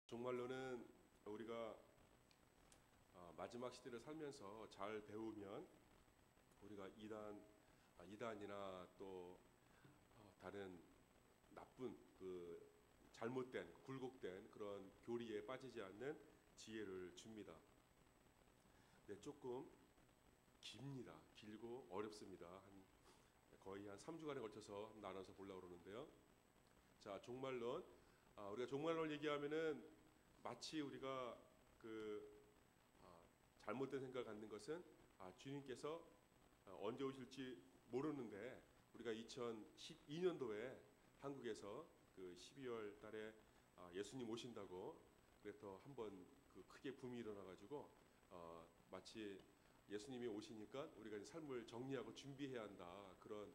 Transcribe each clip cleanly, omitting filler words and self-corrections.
정말로는 우리가 마지막 시대를 살면서 잘 배우면 우리가 이단이나 또 다른 나쁜 잘못된 굴곡된 그런 교리에 빠지지 않는 지혜를 줍니다. 네, 조금 깁니다. 길고 어렵습니다. 거의 한 3주간에 걸쳐서 나눠서 보려고 그러는데요. 자, 종말론. 우리가 종말론 얘기하면은 마치 우리가 잘못된 생각을 갖는 것은 주님께서 언제 오실지 모르는데, 우리가 2012년도에 한국에서 12월 달에 예수님 오신다고 그래서 한번 크게 붐이 일어나가지고 마치 예수님이 오시니까 우리가 이제 삶을 정리하고 준비해야 한다, 그런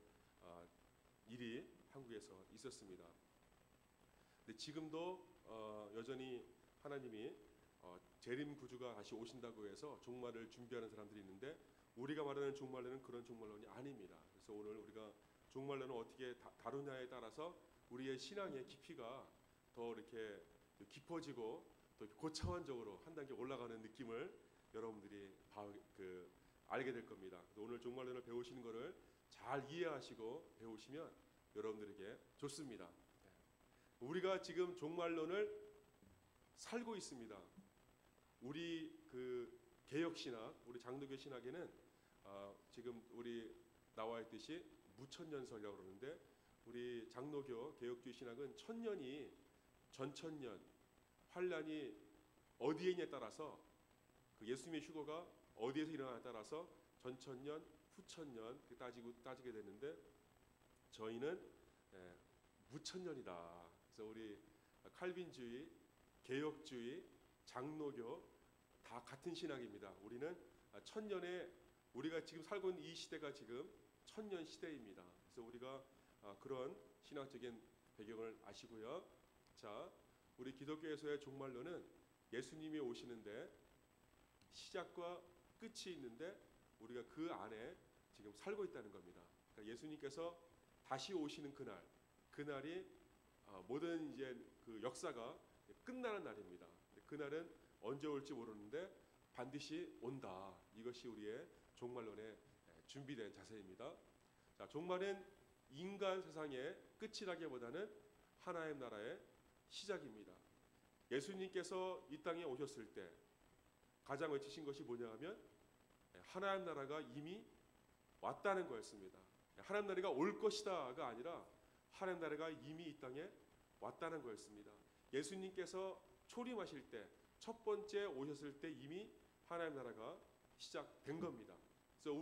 일이 한국에서 있었습니다. 근데 지금도 여전히 하나님이 재림 구주가 다시 오신다고 해서 종말을 준비하는 사람들이 있는데, 우리가 말하는 종말론은 그런 종말론이 아닙니다. 그래서 오늘 우리가 종말론을 어떻게 다루냐에 따라서 우리의 신앙의 깊이가 더 이렇게 깊어지고 또 고차원적으로 한 단계 올라가는 느낌을 여러분들이 알게 될 겁니다. 오늘 종말론을 배우시는 것을 잘 이해하시고 배우시면 여러분들에게 좋습니다. 우리가 지금 종말론을 살고 있습니다. 우리 개혁 신학, 우리 장로교 신학에는 지금 우리 나와 있듯이 무천년설이라고 그러는데, 우리 장로교 개혁주의 신학은 천년이 전천년, 환란이 어디에 있냐에 따라서 예수님의 휴거가 어디에서 일어나냐에 따라서 전천년, 후천년 따지게 되는데, 저희는 무천년이다. 그래서 우리 칼빈주의, 개혁주의, 장로교 다 같은 신학입니다. 우리는 천년에, 우리가 지금 살고 있는 이 시대가 지금 천년 시대입니다. 그래서 우리가 그런 신학적인 배경을 아시고요. 자, 우리 기독교에서의 종말론은 예수님이 오시는데 시작과 끝이 있는데 우리가 그 안에 지금 살고 있다는 겁니다. 그러니까 예수님께서 다시 오시는 그날이 모든 이제 역사가 끝나는 날입니다. 그날은 언제 올지 모르는데 반드시 온다. 이것이 우리의 종말론의 준비된 자세입니다. 자, 종말은 인간 세상의 끝이라기보다는 하나님 나라의 시작입니다. 예수님께서 이 땅에 오셨을 때 가장 외치신 것이 뭐냐 하면 하나님 나라가 이미 왔다는 거였습니다. 하나님 나라가 올 것이다가 아니라 하나님 나라가 이미 이 땅에 왔다는 거였습니다. 예수님께서 초림하실 때, 첫 번째 오셨을 때 이미 하나님 나라가 시작된 겁니다. 그래서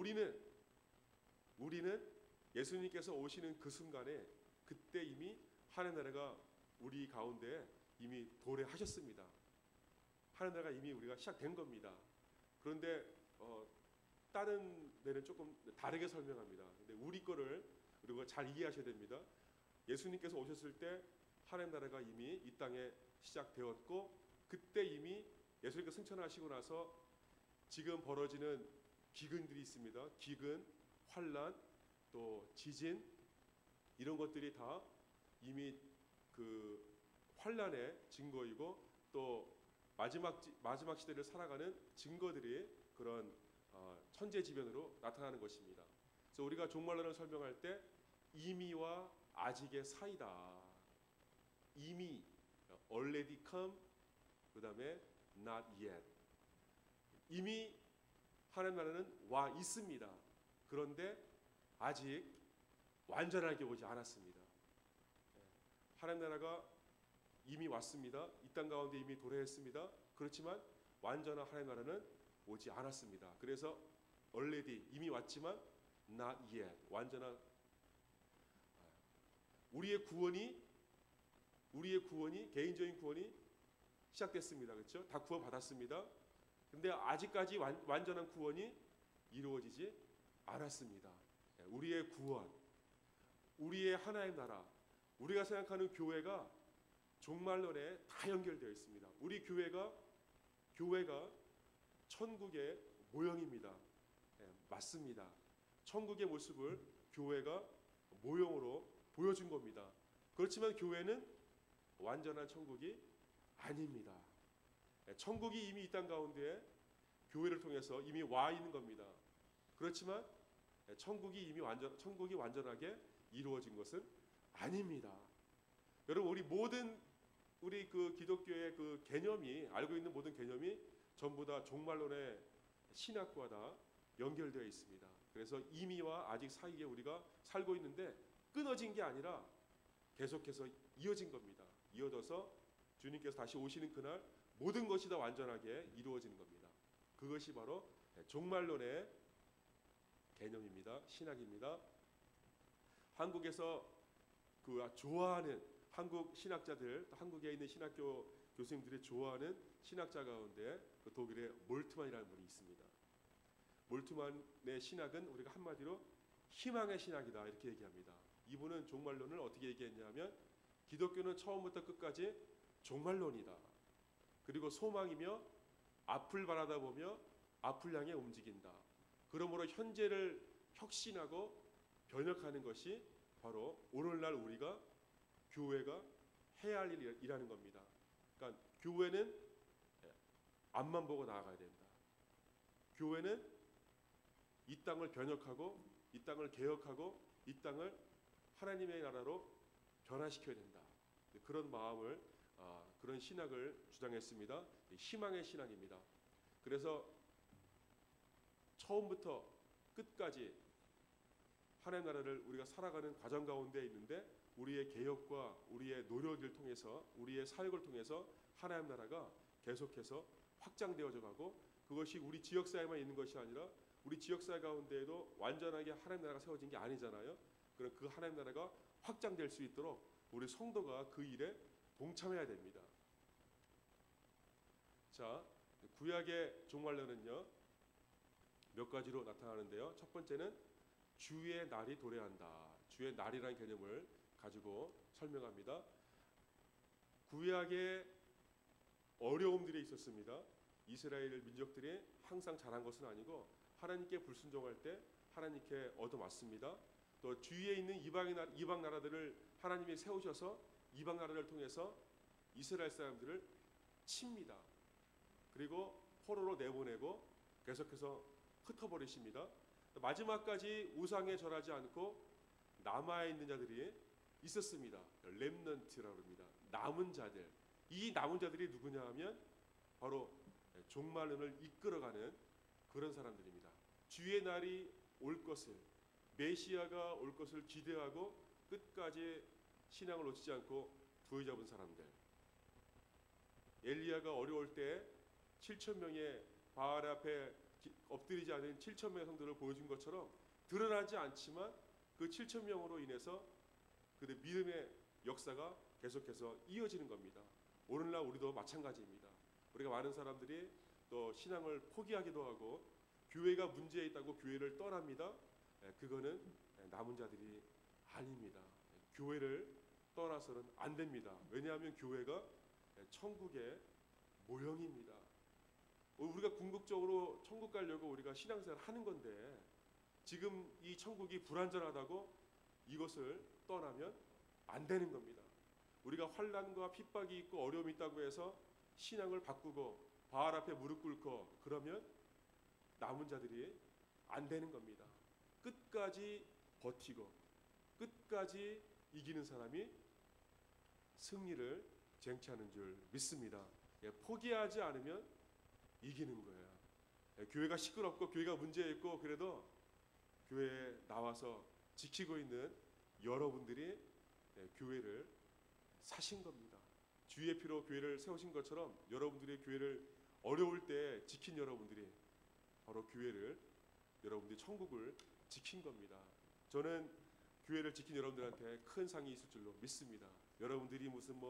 우리는 예수님께서 오시는 그 순간에 그때 이미 하나님 나라가 우리 가운데 이미 도래하셨습니다. 하나님 나라가 이미 우리가 시작된 겁니다. 그런데 다른 데는 조금 다르게 설명합니다. 근데 우리 거를 우리가 잘 이해하셔야 됩니다. 예수님께서 오셨을 때 하나님 나라가 이미 이 땅에 시작되었고, 그때 이미 예수님께서 승천하시고 나서 지금 벌어지는 기근들이 있습니다. 기근, 환란, 또 지진, 이런 것들이 다 이미 환란의 증거이고, 또 마지막 시대를 살아가는 증거들이 그런 천재지변으로 나타나는 것입니다. 그래서 우리가 종말론을 설명할 때 이미와 아직의 사이다. 이미, already come, 그 다음에 not yet. 이미 하나님 나라는 와 있습니다. 그런데 아직 완전하게 오지 않았습니다. 하나님 나라가 이미 왔습니다. 이 땅 가운데 이미 도래했습니다. 그렇지만 완전한 하나님 나라는 오지 않았습니다. 그래서 already, 이미 왔지만 not yet, 완전한 우리의 구원이 개인적인 구원이 시작됐습니다. 그렇죠? 다 구원받았습니다. 근데 아직까지 완전한 구원이 이루어지지 않았습니다. 우리의 구원, 우리의 하나님 나라, 우리가 생각하는 교회가 종말론에 다 연결되어 있습니다. 우리 교회가 천국의 모형입니다. 맞습니다. 천국의 모습을 교회가 모형으로 보여준 겁니다. 그렇지만 교회는 완전한 천국이 아닙니다. 천국이 이미 이 땅 가운데 교회를 통해서 이미 와 있는 겁니다. 그렇지만 천국이 완전하게 이루어진 것은 아닙니다. 여러분, 우리 그 기독교의 그 개념이, 알고 있는 모든 개념이 전부 다 종말론의 신학과 다 연결되어 있습니다. 그래서 이미와 아직 사이에 우리가 살고 있는데 끊어진 게 아니라 계속해서 이어진 겁니다. 이어져서 주님께서 다시 오시는 그날 모든 것이 다 완전하게 이루어지는 겁니다. 그것이 바로 종말론의 개념입니다. 신학입니다. 한국에서 좋아하는 한국 신학자들, 한국에 있는 신학교 교수님들이 좋아하는 신학자 가운데 독일의 몰트만이라는 분이 있습니다. 몰트만의 신학은 우리가 한마디로 희망의 신학이다 이렇게 얘기합니다. 이분은 종말론을 어떻게 얘기했냐면 기독교는 처음부터 끝까지 종말론이다. 그리고 소망이며 앞을 바라다보며 앞을 향해 움직인다. 그러므로 현재를 혁신하고 변혁하는 것이 바로 오늘날 우리가 교회가 해야 할 일이라는 겁니다. 그러니까 교회는 앞만 보고 나아가야 된다. 교회는 이 땅을 변혁하고 이 땅을 개혁하고 이 땅을 하나님의 나라로 변화시켜야 된다. 그런 마음을 그런 신학을 주장했습니다. 희망의 신학입니다. 그래서 처음부터 끝까지 하나님 나라를 우리가 살아가는 과정 가운데 있는데 우리의 개혁과 우리의 노력을 통해서 우리의 사역을 통해서 하나님 나라가 계속해서 확장되어져 가고 그것이 우리 지역사회만 있는 것이 아니라 우리 지역사회 가운데에도 완전하게 하나님 나라가 세워진 게 아니잖아요. 그럼 그 하나님 나라가 확장될 수 있도록 우리 성도가 그 일에 동참해야 됩니다. 자, 구약의 종말론은요 몇 가지로 나타나는데요. 첫 번째는 주의 날이 도래한다. 주의 날이라는 개념을 가지고 설명합니다. 구약에 어려움들이 있었습니다. 이스라엘 민족들이 항상 잘한 것은 아니고 하나님께 불순종할 때 하나님께 얻어맞습니다. 또 주위에 있는 이방 나라들을 하나님이 세우셔서 이방 나라를 통해서 이스라엘 사람들을 칩니다. 그리고 포로로 내보내고 계속해서 흩어버리십니다. 마지막까지 우상에 절하지 않고 남아있는 자들이 있었습니다. 렘넌트라고 합니다. 남은 자들. 이 남은 자들이 누구냐 하면 바로 종말론을 이끌어가는 그런 사람들입니다. 주의 날이 올 것을, 메시아가 올 것을 기대하고 끝까지 신앙을 놓치지 않고 부여잡은 사람들. 엘리야가 어려울 때 7천 명의 바알 앞에 엎드리지 않은 7천 명의 성도를 보여준 것처럼 드러나지 않지만 그 7천 명으로 인해서 그들의 믿음의 역사가 계속해서 이어지는 겁니다. 오늘날 우리도 마찬가지입니다. 우리가 많은 사람들이 또 신앙을 포기하기도 하고 교회가 문제에 있다고 교회를 떠납니다. 그거는 남은 자들이 아닙니다. 교회를 떠나서는 안 됩니다. 왜냐하면 교회가 천국의 모형입니다. 우리가 궁극적으로 천국 가려고 우리가 신앙생활을 하는 건데 지금 이 천국이 불완전하다고 이것을 떠나면 안 되는 겁니다. 우리가 환난과 핍박이 있고 어려움이 있다고 해서 신앙을 바꾸고 바알 앞에 무릎 꿇고 그러면 남은 자들이 안 되는 겁니다. 끝까지 버티고 끝까지 이기는 사람이 승리를 쟁취하는 줄 믿습니다. 포기하지 않으면 이기는 거예요. 교회가 시끄럽고 교회가 문제 있고 그래도 교회에 나와서 지키고 있는 여러분들이 교회를 사신 겁니다. 주의 피로 교회를 세우신 것처럼 여러분들의 교회를 어려울 때 지킨 여러분들이 바로 여러분들이 천국을 지킨 겁니다. 저는 교회를 지킨 여러분들한테 큰 상이 있을 줄로 믿습니다. 여러분들이 무슨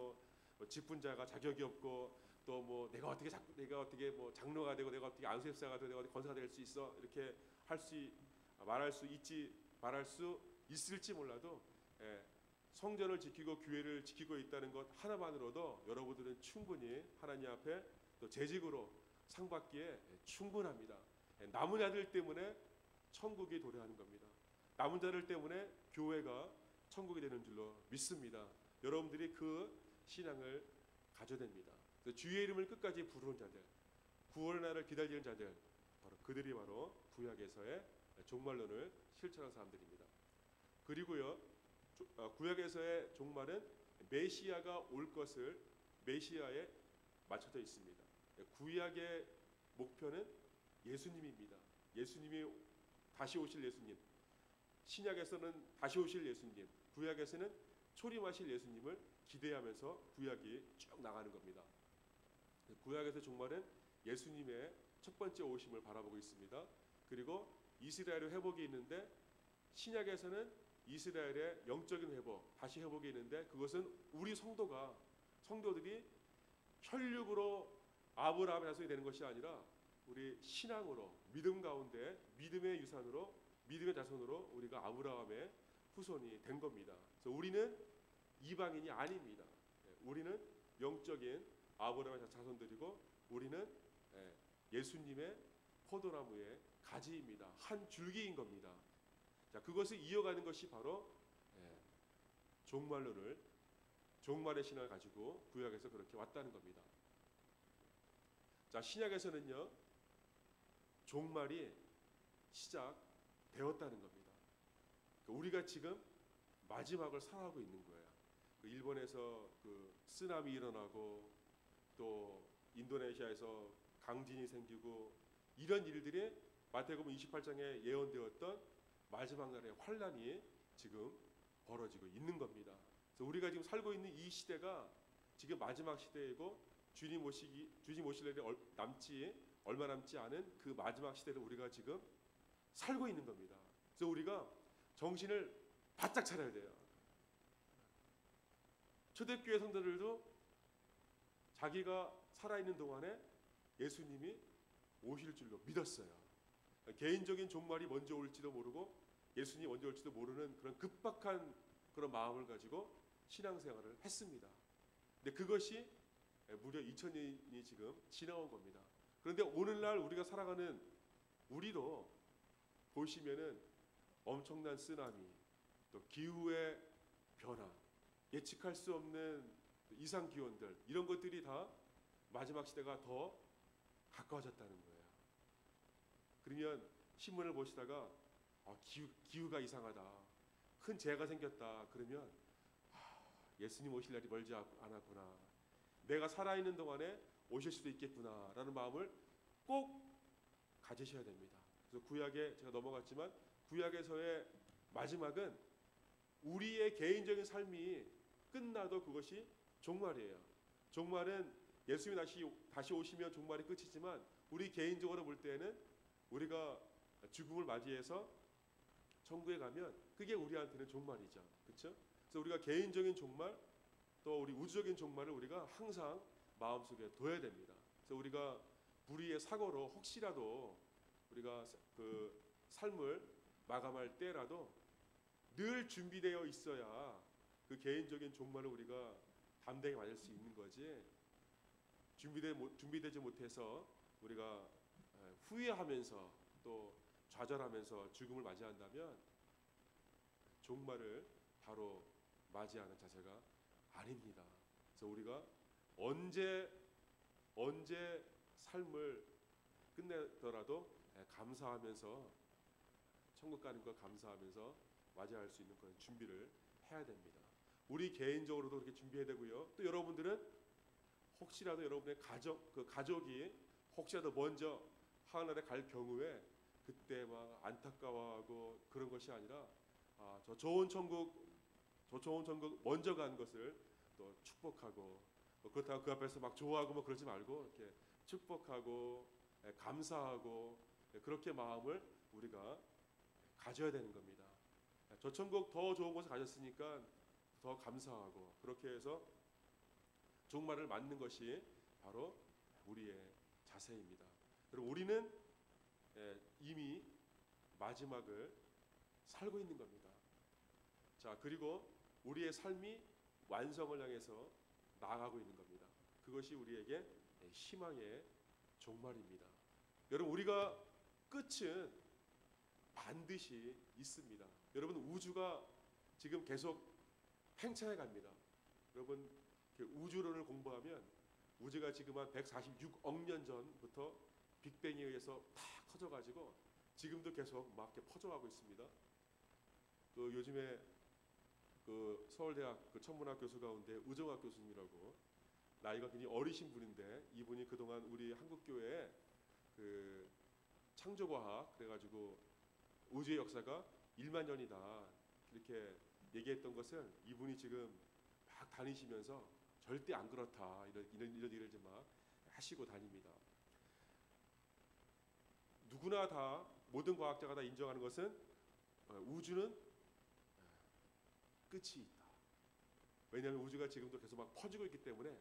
직분자가 자격이 없고 또 내가 어떻게 장로가 되고 내가 어떻게 안수협사가 되고 내가 어떻게 권사가 될 수 있어 이렇게 말할 수 있을지 몰라도 성전을 지키고 교회를 지키고 있다는 것 하나만으로도 여러분들은 충분히 하나님 앞에 또 재직으로 상 받기에 충분합니다. 남은 자들 때문에 천국이 도래하는 겁니다. 남은 자들 때문에 교회가 천국이 되는 줄로 믿습니다. 여러분들이 그 신앙을 가져야 됩니다. 그래서 주의 이름을 끝까지 부르는 자들, 구원의 날을 기다리는 자들, 그들이 바로 구약에서의 종말론을 실천한 사람들입니다. 그리고요, 구약에서의 종말은 메시아가 올 것을 메시아에 맞춰져 있습니다. 구약의 목표는 예수님입니다. 예수님이 다시 오실 예수님. 신약에서는 다시 오실 예수님, 구약에서는 초림하실 예수님을 기대하면서 구약이 쭉 나가는 겁니다. 구약에서 종말은 예수님의 첫 번째 오심을 바라보고 있습니다. 그리고 이스라엘의 회복이 있는데, 신약에서는 이스라엘의 영적인 회복, 다시 회복이 있는데, 그것은 우리 성도들이 혈육으로 아브라함의 자손이 되는 것이 아니라 우리 신앙으로, 믿음 가운데 믿음의 유산으로, 믿음의 자손으로 우리가 아브라함의 후손이 된 겁니다. 그래서 우리는 이방인이 아닙니다. 우리는 영적인 아브라함의 자손들이고, 우리는 예수님의 포도나무의 가지입니다. 한 줄기인 겁니다. 자, 그것을 이어가는 것이 바로 종말의 신앙을 가지고 구약에서 그렇게 왔다는 겁니다. 자, 신약에서는요, 종말이 시작되었다는 겁니다. 우리가 지금 마지막을 살아가고 있는 거예요. 일본에서 쓰나미 일어나고, 또 인도네시아에서 강진이 생기고, 이런 일들이 마태복음 28장에 예언되었던 마지막 날의 환란이 지금 벌어지고 있는 겁니다. 그래서 우리가 지금 살고 있는 이 시대가 지금 마지막 시대이고, 주님 오실 날이 얼마 남지 않은 그 마지막 시대를 우리가 지금 살고 있는 겁니다. 그래서 우리가 정신을 바짝 차려야 돼요. 초대교회 성도들도 자기가 살아있는 동안에 예수님이 오실 줄로 믿었어요. 개인적인 종말이 먼저 올지도 모르고 예수님이 먼저 올지도 모르는 그런 급박한 그런 마음을 가지고 신앙생활을 했습니다. 근데 그것이 무려 2000년이 지금 지나온 겁니다. 그런데 오늘날 우리가 살아가는 우리도 보시면은 엄청난 쓰나미, 또 기후의 변화, 예측할 수 없는 이상 기온들, 이런 것들이 다 마지막 시대가 더 가까워졌다는 거예요. 그러면 신문을 보시다가 기후가 이상하다, 큰 재해가 생겼다, 그러면 예수님 오실 날이 멀지 않았구나, 내가 살아있는 동안에 오실 수도 있겠구나 라는 마음을 꼭 가지셔야 됩니다. 그래서 구약에 제가 넘어갔지만, 구약에서의 마지막은 우리의 개인적인 삶이 끝나도 그것이 종말이에요. 종말은 예수님이 다시 오시면 종말이 끝이지만, 우리 개인적으로 볼 때는 우리가 죽음을 맞이해서 천국에 가면 그게 우리한테는 종말이죠. 그렇죠? 그래서 우리가 개인적인 종말, 또 우리 우주적인 종말을 우리가 항상 마음속에 둬야 됩니다. 그래서 우리가 불의의 사고로 혹시라도 우리가 그 삶을 마감할 때라도 늘 준비되어 있어야 그 개인적인 종말을 우리가 담대하게 맞을 수 있는 거지, 준비되지 못해서 우리가 후회하면서 또 좌절하면서 죽음을 맞이한다면 종말을 바로 맞이하는 자세가 아닙니다. 그래서 우리가 언제 삶을 끝내더라도 감사하면서, 천국 가는 거 감사하면서 맞이할 수 있는 그런 준비를 해야 됩니다. 우리 개인적으로도 그렇게 준비해야 되고요. 또 여러분들은 혹시라도 여러분의 가족이 혹시라도 먼저 하늘나라에 갈 경우에 그때 막 안타까워하고 그런 것이 아니라, 저 좋은 천국 먼저 간 것을 또 축복하고, 그렇다고 그 앞에서 막 좋아하고 뭐 그러지 말고 이렇게 축복하고 감사하고, 그렇게 마음을 우리가 가져야 되는 겁니다. 저 천국 더 좋은 곳에 가셨으니까 더 감사하고, 그렇게 해서 종말을 맞는 것이 바로 우리의 자세입니다. 그리고 우리는 이미 마지막을 살고 있는 겁니다. 자, 그리고 우리의 삶이 완성을 향해서 나아가고 있는 겁니다. 그것이 우리에게 희망의 종말입니다. 여러분, 우리가 끝은 반드시 있습니다. 여러분, 우주가 지금 계속 팽창해 갑니다. 여러분, 우주론을 공부하면 우주가 지금 한 146억 년 전부터 빅뱅에 의해서 다 터져가지고 지금도 계속 막 이렇게 퍼져가고 있습니다. 그 요즘에 그 서울대학 그 천문학 교수 가운데 우정학 교수님이라고 나이가 굉장히 어리신 분인데 이분이 그동안 우리 한국교회에 그 창조과학 그래가지고 우주의 역사가 1만 년이다 이렇게 얘기했던 것을 이분이 지금 막 다니시면서 절대 안 그렇다 이런 얘기를 이제 막 하시고 다닙니다. 누구나 다 모든 과학자가 다 인정하는 것은 우주는 끝이 있다. 왜냐하면 우주가 지금도 계속 막 퍼지고 있기 때문에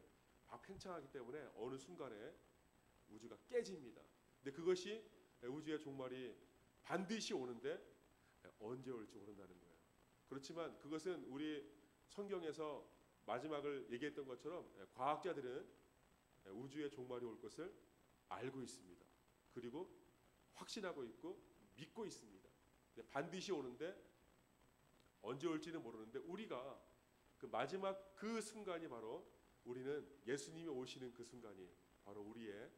막 팽창하기 때문에 어느 순간에 우주가 깨집니다. 근데 그것이 우주의 종말이 반드시 오는데 언제 올지 모른다는 거예요. 그렇지만 그것은 우리 성경에서 마지막을 얘기했던 것처럼 과학자들은 우주의 종말이 올 것을 알고 있습니다. 그리고 확신하고 있고 믿고 있습니다. 반드시 오는데 언제 올지는 모르는데 우리가 그 마지막 그 순간이 바로 우리는 예수님이 오시는 그 순간이 바로 우리의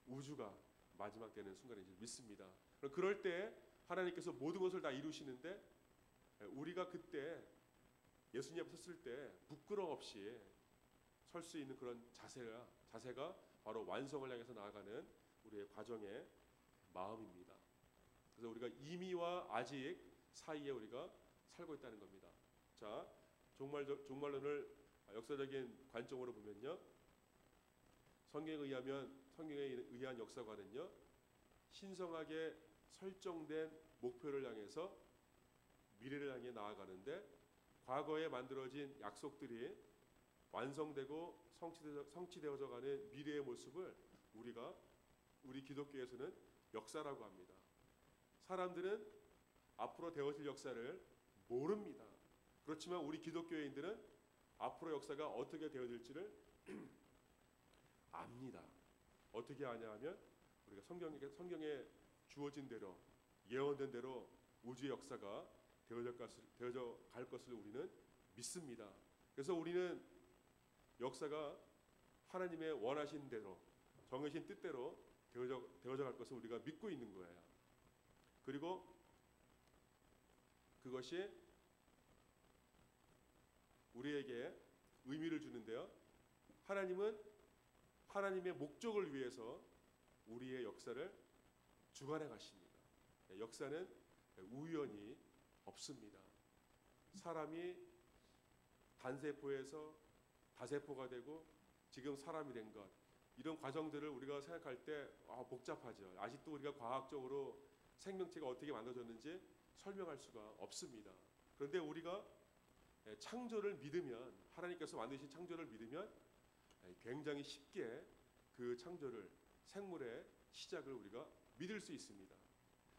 우주가 마지막 되는 순간인 줄 믿습니다. 그럴 때 하나님께서 모든 것을 다 이루시는데 우리가 그때 예수님 앞에 섰을 때 부끄러움 없이 설 수 있는 그런 자세가 바로 완성을 향해서 나아가는 우리의 과정의 마음입니다. 그래서 우리가 이미와 아직 사이에 우리가 살고 있다는 겁니다. 자, 종말론을 역사적인 관점으로 보면요, 성경에 의한 역사관은요, 신성하게 설정된 목표를 향해서 미래를 향해 나아가는데 과거에 만들어진 약속들이 완성되고 성취되어져 가는 미래의 모습을 우리 기독교에서는 역사라고 합니다. 사람들은 앞으로 되어질 역사를 모릅니다. 그렇지만 우리 기독교인들은 앞으로 역사가 어떻게 되어질지를 압니다. 어떻게 아냐 하면 우리가 성경에 주어진 대로 예언된 대로 우주의 역사가 되어져 갈 것을 우리는 믿습니다. 그래서 우리는 역사가 하나님의 원하신 대로 정하신 뜻대로 되어져 갈 것을 우리가 믿고 있는 거예요. 그리고 그것이 우리에게 의미를 주는데요. 하나님은 하나님의 목적을 위해서 우리의 역사를 주관해 가십니다. 역사는 우연이 없습니다. 사람이 단세포에서 다세포가 되고 지금 사람이 된 것, 이런 과정들을 우리가 생각할 때 복잡하죠. 아직도 우리가 과학적으로 생명체가 어떻게 만들어졌는지 설명할 수가 없습니다. 그런데 우리가 창조를 믿으면, 하나님께서 만드신 창조를 믿으면 굉장히 쉽게 그 창조를, 생물의 시작을 우리가 믿을 수 있습니다.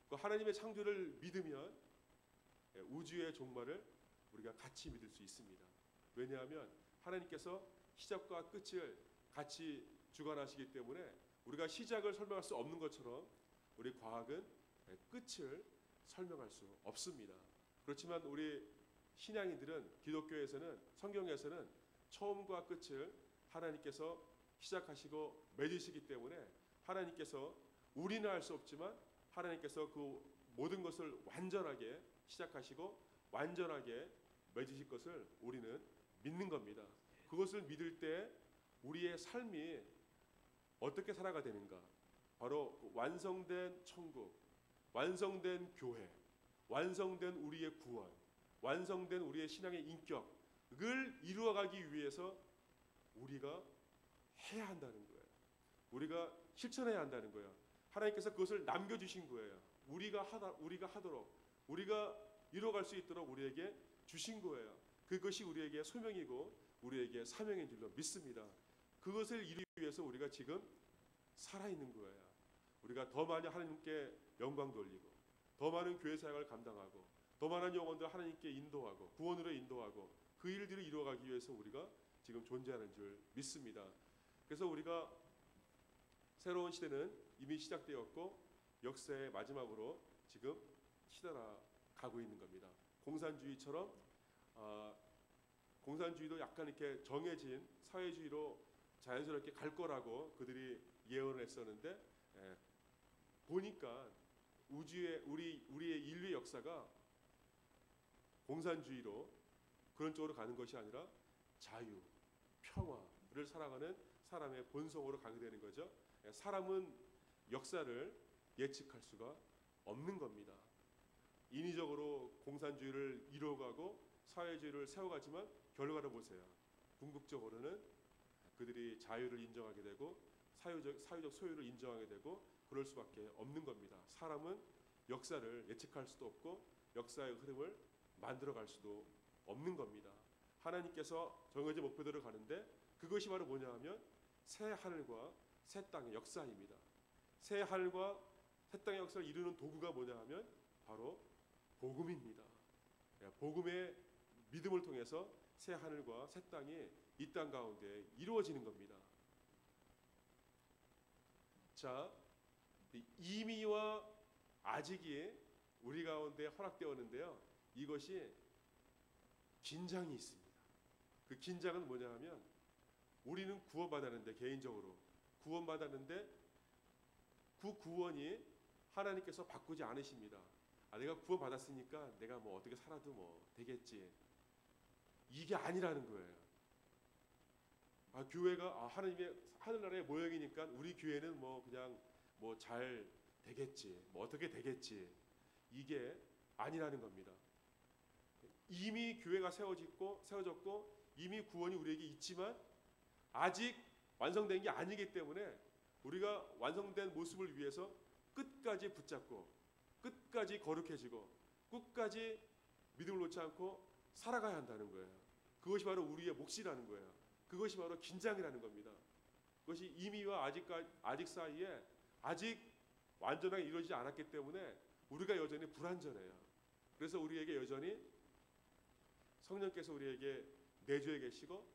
그 하나님의 창조를 믿으면 우주의 종말을 우리가 같이 믿을 수 있습니다. 왜냐하면 하나님께서 시작과 끝을 같이 주관하시기 때문에 우리가 시작을 설명할 수 없는 것처럼 우리 과학은 끝을 설명할 수 없습니다. 그렇지만 우리 신앙인들은, 기독교에서는, 성경에서는 처음과 끝을 하나님께서 시작하시고 맺으시기 때문에 하나님께서, 우리는 알 수 없지만 하나님께서 그 모든 것을 완전하게 시작하시고 완전하게 맺으실 것을 우리는 믿는 겁니다. 그것을 믿을 때 우리의 삶이 어떻게 살아가 되는가? 바로 완성된 천국, 완성된 교회, 완성된 우리의 구원, 완성된 우리의 신앙의 인격을 이루어가기 위해서 우리가 해야 한다는 거예요. 우리가 실천해야 한다는 거예요. 하나님께서 그것을 남겨주신 거예요. 우리가 하도록, 우리가 이루어갈 수 있도록 우리에게 주신 거예요. 그것이 우리에게 소명이고 우리에게 사명인 줄로 믿습니다. 그것을 이루기 위해서 우리가 지금 살아있는 거예요. 우리가 더 많이 하나님께 영광 돌리고, 더 많은 교회 사역을 감당하고, 더 많은 영혼들 하나님께 인도하고, 구원으로 인도하고, 그 일들을 이루어가기 위해서 우리가 지금 존재하는 줄 믿습니다. 그래서 우리가 새로운 시대는 이미 시작되었고 역사의 마지막으로 지금 치달아가고 있는 겁니다. 공산주의처럼 공산주의도 약간 이렇게 정해진 사회주의로 자연스럽게 갈 거라고 그들이 예언을 했었는데 보니까 우주의 우리의 인류의 역사가 공산주의로 그런 쪽으로 가는 것이 아니라 자유, 평화를 살아가는 사람의 본성으로 가게 되는 거죠. 사람은 역사를 예측할 수가 없는 겁니다. 인위적으로 공산주의를 이루어가고 사회주의를 세워가지만 결과를 보세요. 궁극적으로는 그들이 자유를 인정하게 되고 사회적 소유를 인정하게 되고 그럴 수밖에 없는 겁니다. 사람은 역사를 예측할 수도 없고 역사의 흐름을 만들어갈 수도 없는 겁니다. 하나님께서 정해진 목표대로 가는데 그것이 바로 뭐냐 하면 새 하늘과 새 땅의 역사입니다. 새 하늘과 새 땅의 역사를 이루는 도구가 뭐냐 하면 바로 복음입니다. 복음의 믿음을 통해서 새 하늘과 새 땅이 이 땅 가운데 이루어지는 겁니다. 자, 이미와 아직이 우리 가운데 허락되었는데요. 이것이 긴장이 있습니다. 그 긴장은 뭐냐 하면 우리는 구원받았는데 개인적으로 구원받았는데 그 구원이 하나님께서 바꾸지 않으십니다. 내가 구원받았으니까 내가 뭐 어떻게 살아도 뭐 되겠지. 이게 아니라는 거예요. 교회가 하나님의 하늘나라의 모형이니까 우리 교회는 뭐 그냥 뭐 잘 되겠지. 뭐 어떻게 되겠지. 이게 아니라는 겁니다. 이미 교회가 세워졌고 이미 구원이 우리에게 있지만 아직 완성된 게 아니기 때문에 우리가 완성된 모습을 위해서 끝까지 붙잡고 끝까지 거룩해지고 끝까지 믿음을 놓지 않고 살아가야 한다는 거예요. 그것이 바로 우리의 몫이라는 거예요. 그것이 바로 긴장이라는 겁니다. 그것이 이미와 아직 사이에 아직 완전하게 이루어지지 않았기 때문에 우리가 여전히 불완전해요. 그래서 우리에게 여전히 성령께서 우리에게 내주해 계시고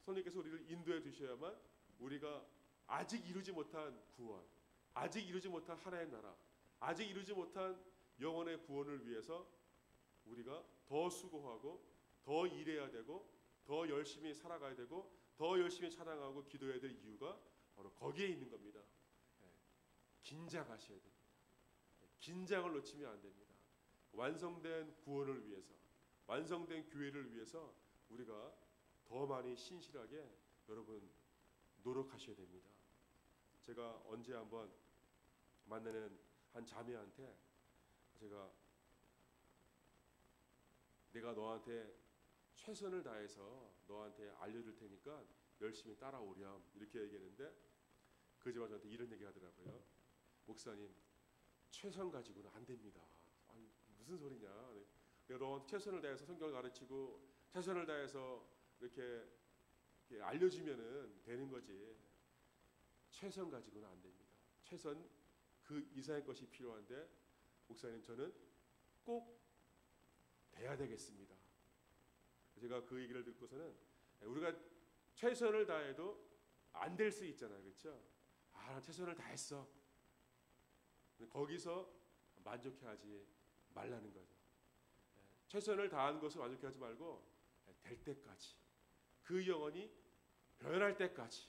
성령께서 우리를 인도해 주셔야만 우리가 아직 이루지 못한 구원, 아직 이루지 못한 하나의 나라, 아직 이루지 못한 영혼의 구원을 위해서 우리가 더 수고하고 더 일해야 되고 더 열심히 살아가야 되고 더 열심히 찬양하고 기도해야 될 이유가 바로 거기에 있는 겁니다. 긴장하셔야 됩니다. 긴장을 놓치면 안 됩니다. 완성된 구원을 위해서, 완성된 교회를 위해서 우리가 더 많이 신실하게 여러분 노력하셔야 됩니다. 제가 언제 한번 만나는 한 자매한테 내가 너한테 최선을 다해서 너한테 알려줄 테니까 열심히 따라오렴 이렇게 얘기했는데 그 집안 저한테 이런 얘기 하더라고요. 목사님 최선 가지고는 안 됩니다. 아니, 무슨 소리냐. 내가 너한테 최선을 다해서 성경을 가르치고 최선을 다해서 이렇게 알려주면은 되는 거지. 최선 가지고는 안 됩니다. 최선 그 이상의 것이 필요한데 목사님 저는 꼭 돼야 되겠습니다. 제가 그 얘기를 듣고서는 우리가 최선을 다해도 안 될 수 있잖아요. 그렇죠? 난 최선을 다했어. 거기서 만족해하지 말라는 거죠. 최선을 다한 것을 만족해하지 말고 될 때까지 그 영혼이 변할 때까지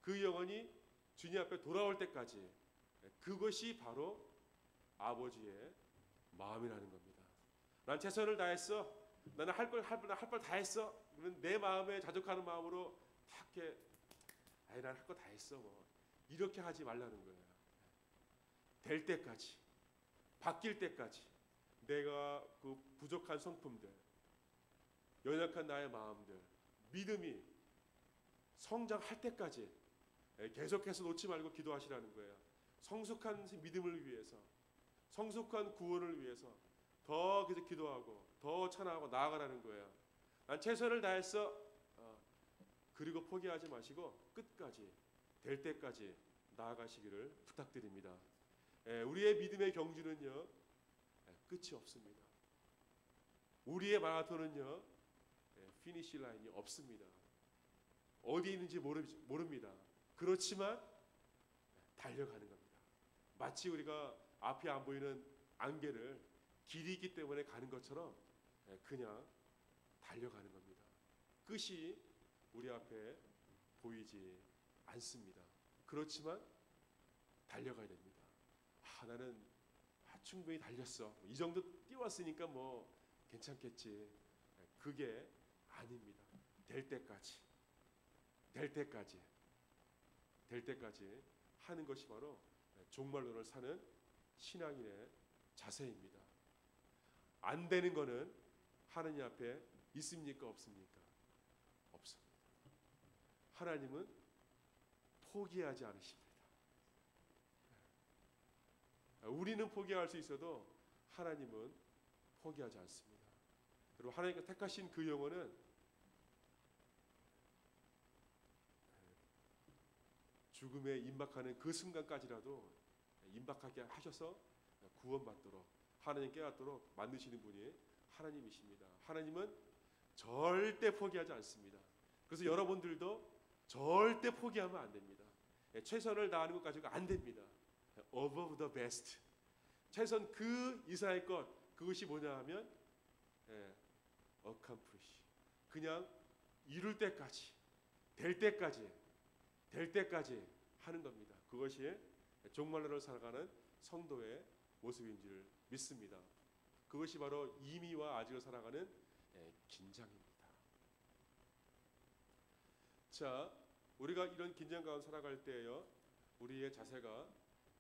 그 영혼이 주님 앞에 돌아올 때까지 그것이 바로 아버지의 마음이라는 겁니다. 난 최선을 다했어. 나는 할 걸 다 했어. 그러면 내 마음에 자족하는 마음으로 탁게 난 할 거 다 했어. 뭐 이렇게 하지 말라는 거예요. 될 때까지, 바뀔 때까지 내가 그 부족한 성품들, 연약한 나의 마음들, 믿음이 성장할 때까지 계속해서 놓지 말고 기도하시라는 거예요. 성숙한 믿음을 위해서, 성숙한 구원을 위해서 더 계속 기도하고 더 찬양하고 나아가라는 거예요. 난 최선을 다했어. 그리고 포기하지 마시고 끝까지 될 때까지 나아가시기를 부탁드립니다. 우리의 믿음의 경주는요 끝이 없습니다. 우리의 마라톤은요 피니시 라인이 없습니다. 어디 있는지 모릅니다. 그렇지만 달려가는 겁니다. 마치 우리가 앞이 안 보이는 안개를 길이 있기 때문에 가는 것처럼 그냥 달려가는 겁니다. 끝이 우리 앞에 보이지 않습니다. 그렇지만 달려가야 됩니다. 나는 충분히 달렸어. 이 정도 뛰었으니까 뭐 괜찮겠지. 그게 아닙니다. 될 때까지 하는 것이 바로 종말론을 사는 신앙인의 자세입니다. 안 되는 거는 하느님 앞에 있습니까? 없습니까? 없습니다. 하나님은 포기하지 않으십니다. 우리는 포기할 수 있어도 하나님은 포기하지 않습니다. 그리고 하나님께서 택하신 그 영혼은 죽음에 임박하는 그 순간까지라도 임박하게 하셔서 구원받도록 하나님 깨닫도록 만드시는 분이 하나님이십니다. 하나님은 절대 포기하지 않습니다. 그래서 여러분들도 절대 포기하면 안 됩니다. 최선을 다하는 것 가지고 안 됩니다. Above the best. 최선 그 이상의 것, 그것이 뭐냐 하면 accomplish. 그냥 이룰 때까지, 될 때까지 하는 겁니다. 그것이 종말론을 살아가는 성도의 모습인 줄 믿습니다. 그것이 바로 이미와 아직을 살아가는 긴장입니다. 자, 우리가 이런 긴장 가운데 살아갈 때에요, 우리의 자세가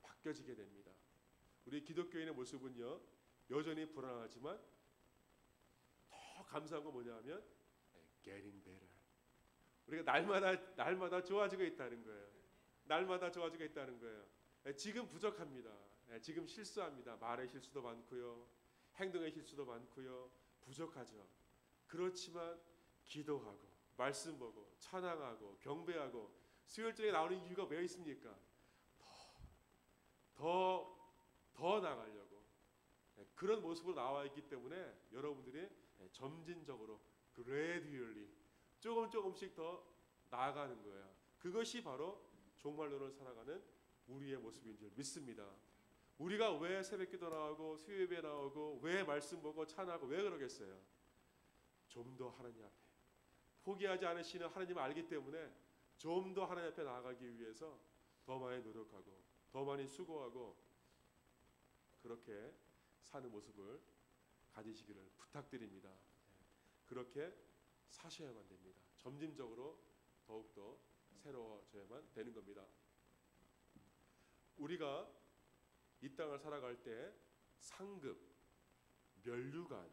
바뀌어지게 됩니다. 우리 기독교인의 모습은요, 여전히 불안하지만 더 감사한 건 뭐냐면 getting better. 우리가 날마다 좋아지고 있다는 거예요. 날마다 좋아지고 있다는 거예요. 지금 부족합니다. 지금 실수합니다. 말의 실수도 많고요, 행동의 실수도 많고요, 부족하죠. 그렇지만 기도하고 말씀 보고 찬양하고 경배하고 수요일절에 나오는 이유가 왜 있습니까? 더 나가려고 그런 모습으로 나와 있기 때문에 여러분들이 점진적으로 gradually 조금씩 더 나아가는 거예요. 그것이 바로 종말론을 살아가는 우리의 모습인 줄 믿습니다. 우리가 왜 새벽기도 나오고 수요예배 나오고 왜 말씀 보고 찬양하고 왜 그러겠어요? 좀 더 하나님 앞에 포기하지 않으시는 하나님을 알기 때문에 좀 더 하나님 앞에 나아가기 위해서 더 많이 노력하고 더 많이 수고하고 그렇게 사는 모습을 가지시기를 부탁드립니다. 그렇게 사셔야만 됩니다. 점진적으로 더욱더 새로워져야만 되는 겁니다. 우리가 이 땅을 살아갈 때 상급, 면류관,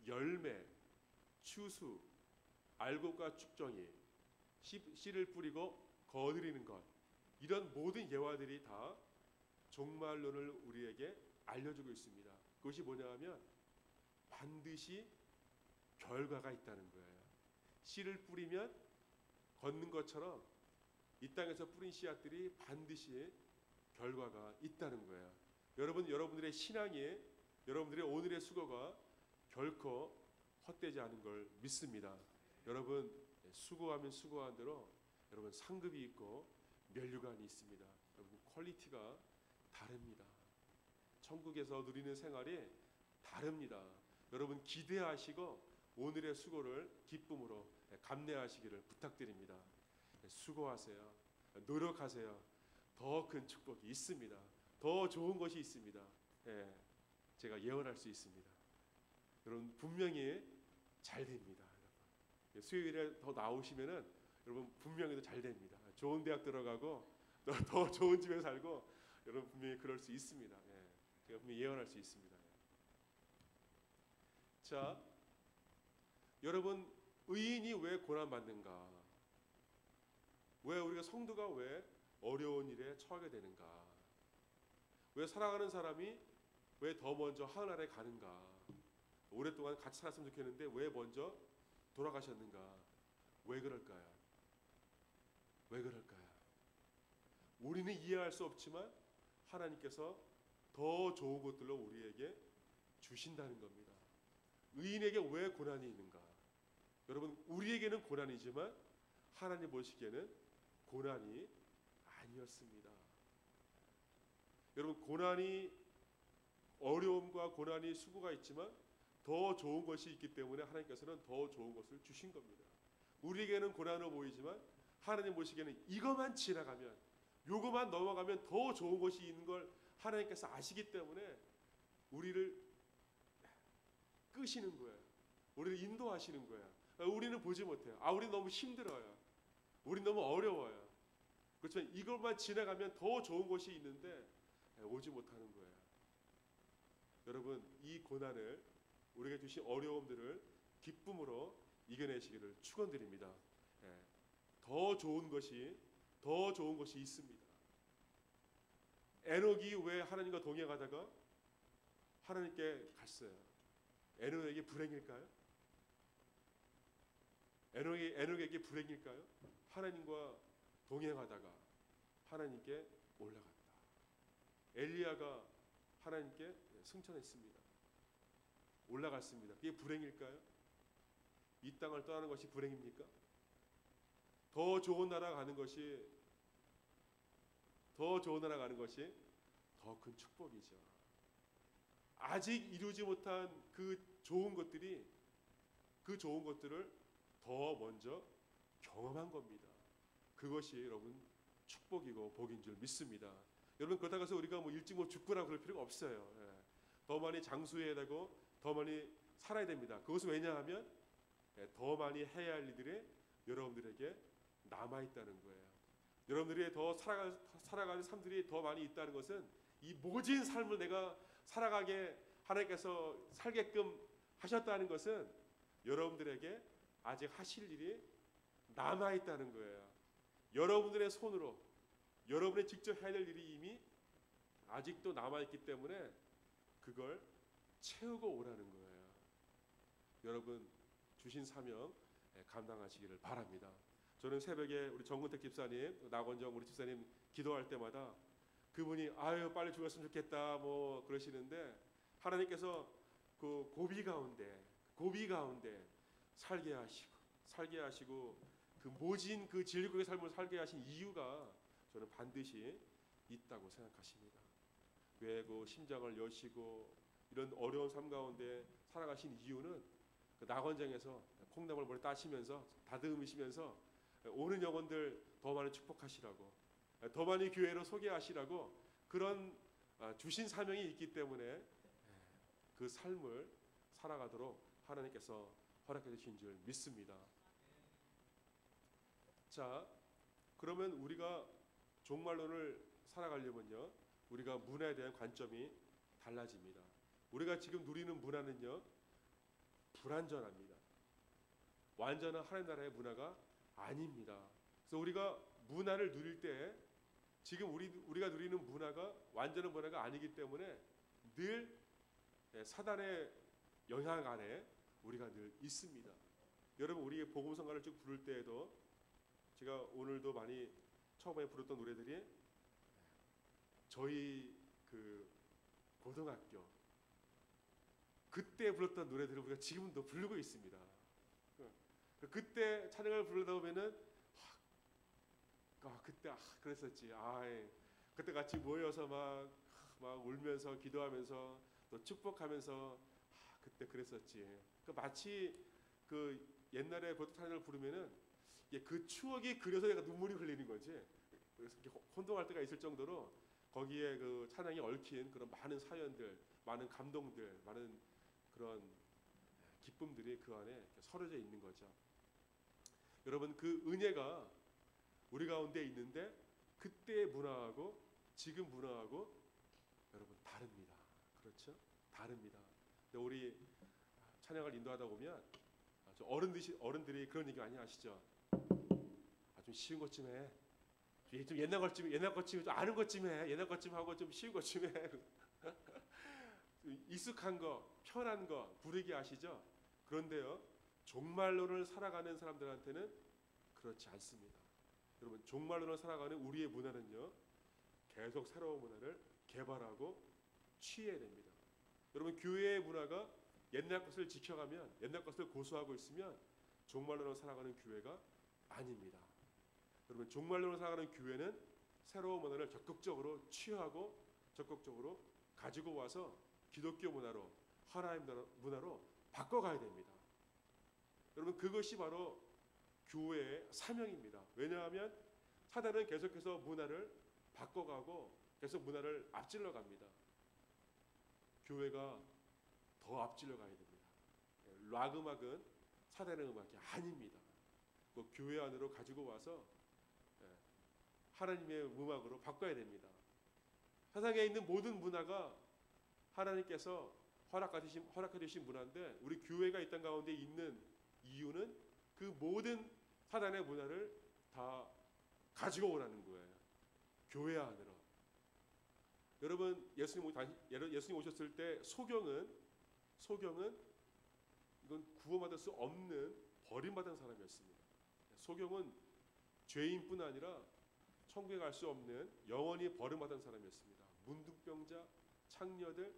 열매, 추수, 알곡과 축정이, 씨를 뿌리고 거두리는 것, 이런 모든 예화들이 다 종말론을 우리에게 알려주고 있습니다. 그것이 뭐냐 하면 반드시 결과가 있다는 거예요. 씨를 뿌리면 걷는 것처럼 이 땅에서 뿌린 씨앗들이 반드시 결과가 있다는 거예요. 여러분들의 신앙이, 여러분들의 오늘의 수고가 결코 헛되지 않은 걸 믿습니다. 여러분 수고하면 수고한 대로 여러분 상급이 있고 면류관이 있습니다. 여러분 퀄리티가 다릅니다. 천국에서 누리는 생활이 다릅니다. 여러분 기대하시고 오늘의 수고를 기쁨으로 감내하시기를 부탁드립니다. 수고하세요. 노력하세요. 더 큰 축복이 있습니다. 더 좋은 것이 있습니다. 제가 예언할 수 있습니다. 여러분 분명히 잘 됩니다. 수요일에 더 나오시면은 여러분 분명히 더 잘 됩니다. 좋은 대학 들어가고 더 좋은 집에 살고 여러분 분명히 그럴 수 있습니다. 제가 분명히 예언할 수 있습니다. 자, 여러분 의인이 왜 고난 받는가? 왜 우리가 성도가 왜 어려운 일에 처하게 되는가? 왜 살아가는 사람이 왜 더 먼저 하늘나라에 가는가? 오랫동안 같이 살았으면 좋겠는데 왜 먼저 돌아가셨는가? 왜 그럴까요? 왜 그럴까요? 우리는 이해할 수 없지만 하나님께서 더 좋은 것들로 우리에게 주신다는 겁니다. 의인에게 왜 고난이 있는가? 여러분 우리에게는 고난이지만 하나님 보시기에는 고난이 아니었습니다. 여러분 고난이 어려움과 고난이 수고가 있지만 더 좋은 것이 있기 때문에 하나님께서는 더 좋은 것을 주신 겁니다. 우리에게는 고난으로 보이지만 하나님 보시기에는 이것만 지나가면, 요것만 넘어가면 더 좋은 것이 있는 걸 하나님께서 아시기 때문에 우리를 끄시는 거예요. 우리를 인도하시는 거예요. 우리는 보지 못해요. 우리는 너무 힘들어요. 우리는 너무 어려워요. 그렇지만 이것만 지나가면 더 좋은 것이 있는데 오지 못하는 거예요. 여러분, 이 고난을, 우리가 주신 어려움들을 기쁨으로 이겨내시기를 축원드립니다. 더 좋은 것이 있습니다. 에녹이 왜 하나님과 동행하다가 하나님께 갔어요? 에녹에게 불행일까요? 에녹에게 불행일까요? 하나님과 동행하다가 하나님께 올라갔다. 엘리야가 하나님께 승천했습니다. 올라갔습니다. 그게 불행일까요? 이 땅을 떠나는 것이 불행입니까? 더 좋은 나라 가는 것이 더 큰 축복이죠. 아직 이루지 못한 그 좋은 것들을 더 먼저 경험한 겁니다. 그것이 여러분 축복이고 복인 줄 믿습니다. 여러분, 그렇다고 해서 우리가 일찍 죽거나 그럴 필요가 없어요. 더 많이 장수해야 되고 더 많이 살아야 됩니다. 그것은 왜냐하면 더 많이 해야 할 일들이 여러분들에게 남아있다는 거예요. 여러분들이 더 살아가는 삶들이 더 많이 있다는 것은 이 모진 삶을 내가 살아가게 하나님께서 살게끔 하셨다는 것은 여러분들에게 아직 하실 일이 남아있다는 거예요. 여러분들의 손으로 여러분이 직접 해야 될 일이 이미 아직도 남아있기 때문에 그걸 채우고 오라는 거예요. 여러분, 주신 사명 감당하시기를 바랍니다. 저는 새벽에 우리 정근택 집사님, 나건정 우리 집사님 기도할 때마다 그분이 빨리 죽었으면 좋겠다 그러시는데, 하나님께서 그 고비 가운데 살게 하시고 그 모진 그 진리국의 삶을 살게 하신 이유가 저는 반드시 있다고 생각하십니다. 왜 그 심장을 여시고 이런 어려운 삶 가운데 살아가신 이유는 그 낙원장에서 콩나물 머리 따시면서 다듬으시면서 오는 영혼들 더 많이 축복하시라고, 더 많이 교회로 소개하시라고 그런 주신 사명이 있기 때문에 그 삶을 살아가도록 하나님께서 허락해 주신 줄 믿습니다. 자, 그러면 우리가 종말론을 살아가려면요, 우리가 문화에 대한 관점이 달라집니다. 우리가 지금 누리는 문화는요, 불완전합니다. 완전한 하나님 나라의 문화가 아닙니다. 그래서 우리가 문화를 누릴 때 지금 우리가 누리는 문화가 완전한 문화가 아니기 때문에 늘 사단의 영향 아래 우리가 늘 있습니다. 여러분, 우리 복음성가를 쭉 부를 때에도 제가 오늘도 많이 처음에 부르던 노래들이 저희 그 고등학교 그때 불렀던 노래들을 우리가 지금도 부르고 있습니다. 그때 찬양을 부르다 보면은 그때 그랬었지. 그때 같이 모여서 막 울면서 기도하면서 또 축복하면서 그때 그랬었지. 마치 그 옛날에 보통 찬양을 부르면은 그 추억이 그려서 내가 눈물이 흘리는 거지. 그래서 이렇게 혼동할 때가 있을 정도로 거기에 그 찬양이 얽힌 그런 많은 사연들, 많은 감동들, 많은 그런 기쁨들이 그 안에 서려져 있는 거죠. 여러분, 그 은혜가 우리 가운데 있는데 그때의 문화하고 지금 문화하고 여러분 다릅니다. 그렇죠? 다릅니다. 근데 우리 찬양을 인도하다 보면 어른들이 그런 얘기 많이 하시죠. 좀 쉬운 것 좀 해. 좀 옛날 것 좀 아는 것 좀 해. 옛날 것 좀 하고 좀 쉬운 것 좀 해. 익숙한 거, 편한 거 부르게 하시죠. 그런데요, 종말론을 살아가는 사람들한테는 그렇지 않습니다. 여러분, 종말론을 살아가는 우리의 문화는요, 계속 새로운 문화를 개발하고 취해야 됩니다. 여러분, 교회의 문화가 옛날 것을 지켜가면, 옛날 것을 고수하고 있으면 종말론을 살아가는 교회가 아닙니다. 여러분, 종말론을 살아가는 교회는 새로운 문화를 적극적으로 취하고 적극적으로 가지고 와서 기독교 문화로, 하나님 문화로 바꿔가야 됩니다. 여러분, 그것이 바로 교회의 사명입니다. 왜냐하면 사단은 계속해서 문화를 바꿔가고 계속 문화를 앞질러 갑니다. 교회가 더 앞질러 가야 됩니다. 락 음악은 사단의 음악이 아닙니다. 그 교회 안으로 가지고 와서 하나님의 음악으로 바꿔야 됩니다. 세상에 있는 모든 문화가 하나님께서 허락해 주신 문화인데 우리 교회가 이 땅 가운데 있는 이유는 그 모든 사단의 문화를 다 가지고 오라는 거예요. 교회 안으로. 여러분 예수님 오셨을 때 소경은 이건 구원받을 수 없는 버림받은 사람이었습니다. 소경은 죄인뿐 아니라 천국에 갈 수 없는 영원히 버림받은 사람이었습니다. 문둥병자, 창녀들,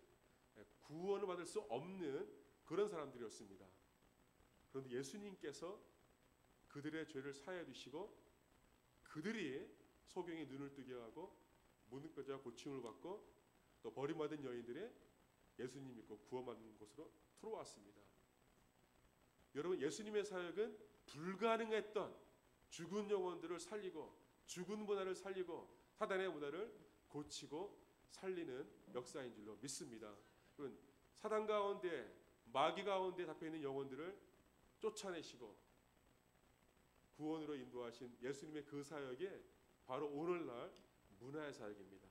구원을 받을 수 없는 그런 사람들이었습니다. 그런데 예수님께서 그들의 죄를 사하여 주시고 그들이 소경의 눈을 뜨게 하고 문둥병자가 고침을 받고 또 버림받은 여인들이 예수님 믿고 구원받는 곳으로 들어왔습니다. 여러분, 예수님의 사역은 불가능했던 죽은 영혼들을 살리고 죽은 문화를 살리고 사단의 문화를 고치고 살리는 역사인 줄로 믿습니다. 사단 가운데 마귀 가운데 잡혀있는 영혼들을 쫓아내시고 구원으로 인도하신 예수님의 그 사역이 바로 오늘날 문화의 사역입니다.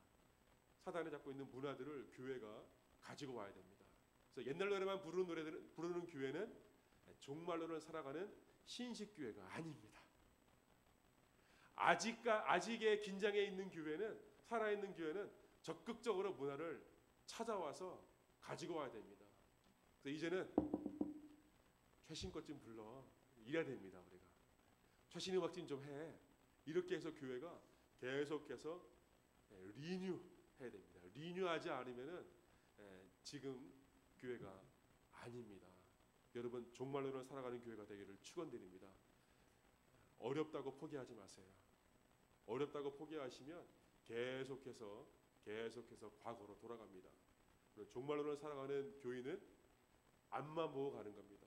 사단이 잡고 있는 문화들을 교회가 가지고 와야 됩니다. 그래서 옛날 노래만 부르는 교회는 종말론을 살아가는 신식교회가 아닙니다. 아직의 긴장에 있는 교회는, 살아있는 교회는 적극적으로 문화를 찾아와서 가지고 와야 됩니다. 그래서 이제는 최신 것 좀 불러 이래야 됩니다. 우리가 최신 음악 좀 해. 이렇게 해서 교회가 계속해서 리뉴해야 됩니다. 리뉴하지 않으면은 지금 교회가 아닙니다. 여러분, 종말론을 살아가는 교회가 되기를 축원드립니다. 어렵다고 포기하지 마세요. 어렵다고 포기하시면 계속해서 과거로 돌아갑니다. 종말론을 살아가는 교인은 앞만 보고 가는 겁니다.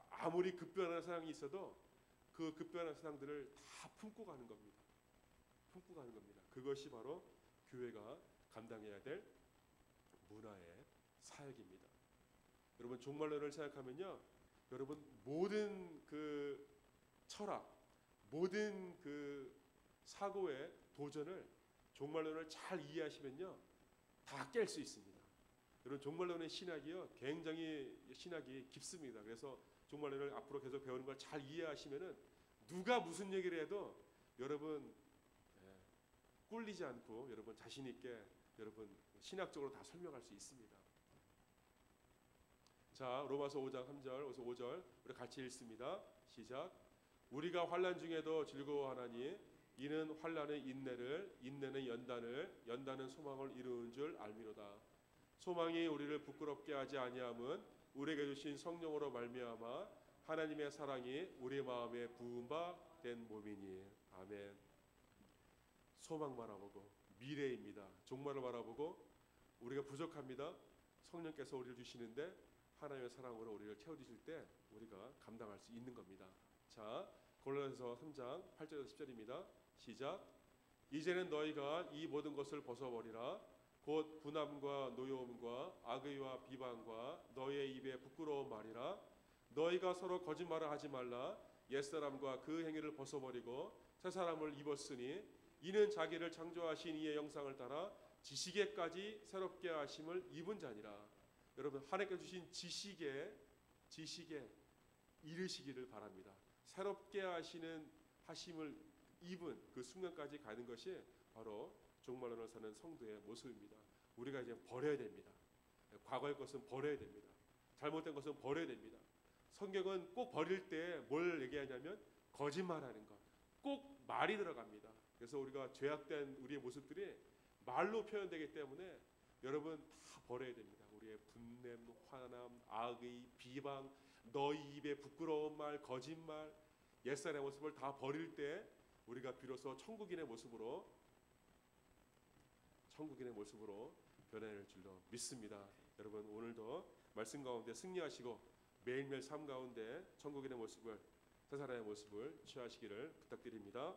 아무리 급변하는 세상이 있어도 그 급변하는 세상들을 다 품고 가는 겁니다. 품고 가는 겁니다. 그것이 바로 교회가 감당해야 될 문화의 사역입니다. 여러분, 종말론을 생각하면요, 여러분 모든 그 철학, 모든 그 사고의 도전을 종말론을 잘 이해하시면요 다 깰 수 있습니다. 여러분, 종말론의 신학이요 굉장히 신학이 깊습니다. 그래서 종말론을 앞으로 계속 배우는 걸 잘 이해하시면은 누가 무슨 얘기를 해도 여러분 꿀리지 않고 여러분 자신 있게 여러분 신학적으로 다 설명할 수 있습니다. 자, 로마서 5장 3절, 5절 우리 같이 읽습니다. 시작. 우리가 환난 중에도 즐거워하나니 이는 환난의 인내를, 인내는 연단을, 연단은 소망을 이루는 줄 알미로다. 소망이 우리를 부끄럽게 하지 아니함은 우리에게 주신 성령으로 말미암아 하나님의 사랑이 우리 마음에 부은 바 된 몸이니. 아멘. 소망 바라보고 미래입니다. 종말을 바라보고 우리가 부족합니다. 성령께서 우리를 주시는데 하나님의 사랑으로 우리를 채워주실 때 우리가 감당할 수 있는 겁니다. 자, 골로새서 3장 8절에서 10절입니다. 시작. 이제는 너희가 이 모든 것을 벗어버리라. 곧 분함과 노여움과 악의와 비방과 너희의 입에 부끄러운 말이라. 너희가 서로 거짓말을 하지 말라. 옛사람과 그 행위를 벗어버리고 새 사람을 입었으니 이는 자기를 창조하신 이의 영상을 따라 지식에까지 새롭게 하심을 입은 자니라. 여러분, 하나님께서 주신 지식에 이르시기를 바랍니다. 새롭게 하심을 입은 그 순간까지 가는 것이 바로 종말론을 사는 성도의 모습입니다. 우리가 이제 버려야 됩니다. 과거의 것은 버려야 됩니다. 잘못된 것은 버려야 됩니다. 성경은 꼭 버릴 때 뭘 얘기하냐면 거짓말하는 것, 꼭 말이 들어갑니다. 그래서 우리가 죄악된 우리의 모습들이 말로 표현되기 때문에 여러분 다 버려야 됩니다. 우리의 분냄, 화남, 악의, 비방, 너희 입에 부끄러운 말, 거짓말, 옛사람의 모습을 다 버릴 때 우리가 비로소 천국인의 모습으로 변해낼 줄로 믿습니다. 여러분, 오늘도 말씀 가운데 승리하시고 매일매일 삶 가운데 천국인의 모습을 새 사람의 모습을 취하시기를 부탁드립니다.